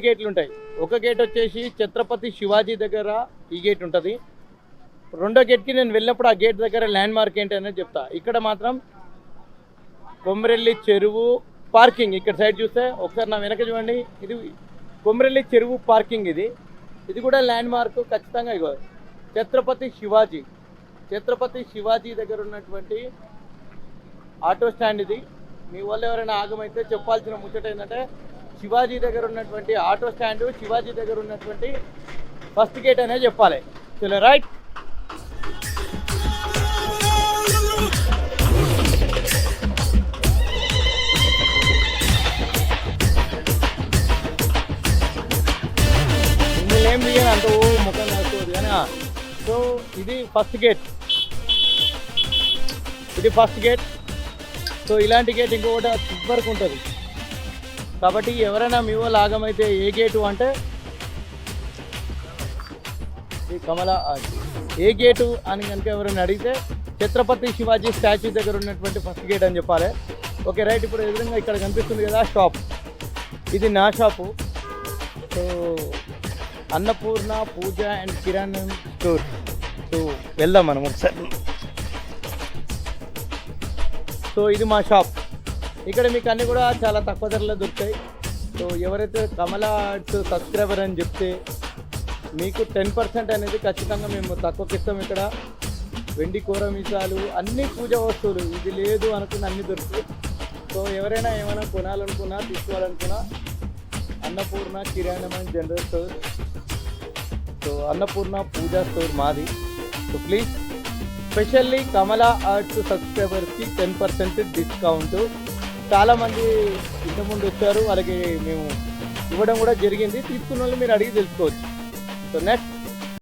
గేట్లు ఉంటాయి. ఒక గేట్ వచ్చేసి ఛత్రపతి శివాజీ దగ్గర ఈ గేట్ ఉంటుంది. రెండో గేట్కి నేను వెళ్ళినప్పుడు ఆ గేట్ దగ్గర ల్యాండ్ మార్క్ ఏంటి అనేది చెప్తా. ఇక్కడ మాత్రం కొమ్రెల్లి చెరువు పార్కింగ్. ఇక్కడ సైడ్ చూస్తే ఒకసారి నా వెనక చూడండి, ఇది కొమ్రెల్లి చెరువు పార్కింగ్. ఇది కూడా ల్యాండ్ మార్క్ ఖచ్చితంగా. ఇగో ఛత్రపతి శివాజీ దగ్గర ఉన్నటువంటి ఆటో స్టాండ్ ఇది. మీ వాళ్ళు ఎవరైనా ఆగమైతే చెప్పాల్సిన ముచ్చట ఏంటంటే శివాజీ దగ్గర ఉన్నటువంటి ఆటో స్టాండ్, శివాజీ దగ్గర ఉన్నటువంటి ఫస్ట్ గేట్ అనేది చెప్పాలి. చలో రైట్. ఏం దిగాను అంత ముఖం కాసుకోదు కానీ. సో ఇది ఫస్ట్ గేట్. సో ఇలాంటి గేట్ ఇంకొకటి చివరికి ఉంటుంది. కాబట్టి ఎవరైనా మీ వాళ్ళు ఆగమైతే ఏ గేటు అంటే ఈ ఏ గేటు అని కనుక ఎవరైనా అడిగితే ఛత్రపతి శివాజీ స్టాచ్యూ దగ్గర ఉన్నటువంటి ఫస్ట్ గేట్ అని చెప్పాలి. Okay right. ఇప్పుడు ఎదురుగా ఇక్కడ కనిపిస్తుంది కదా షాప్, ఇది నా shop. So Annapurna Pooja and Kirana store. So వెళ్దాం మనం ఒకసారి. సో ఇది మా షాప్. ఇక్కడ మీకు అన్నీ కూడా చాలా తక్కువ ధరలో దొరుకుతాయి. సో ఎవరైతే కమలా ఆర్ట్స్ సబ్స్క్రైబర్ అని చెప్తే మీకు 10% అనేది ఖచ్చితంగా మేము తక్కువకి ఇస్తాం. ఇక్కడ వెండి కూర మీసాలు అన్ని పూజ వస్తువులు, ఇది లేదు అనుకున్న అన్నీ దొరుకుతాయి. సో ఎవరైనా ఏమైనా కొనాలనుకున్నా తీసుకోవాలనుకున్నా Annapurna Kirana and general store. So Annapurna Puja store మాది. So please specially Kamala arts సబ్స్క్రైబర్స్కి 10% డిస్కౌంట్. చాలామంది ఇంతకుముందు వచ్చారు, వాళ్ళకి మేము ఇవ్వడం కూడా జరిగింది. తీసుకున్న వాళ్ళు మీరు అడిగి తెలుసుకోవచ్చు. So next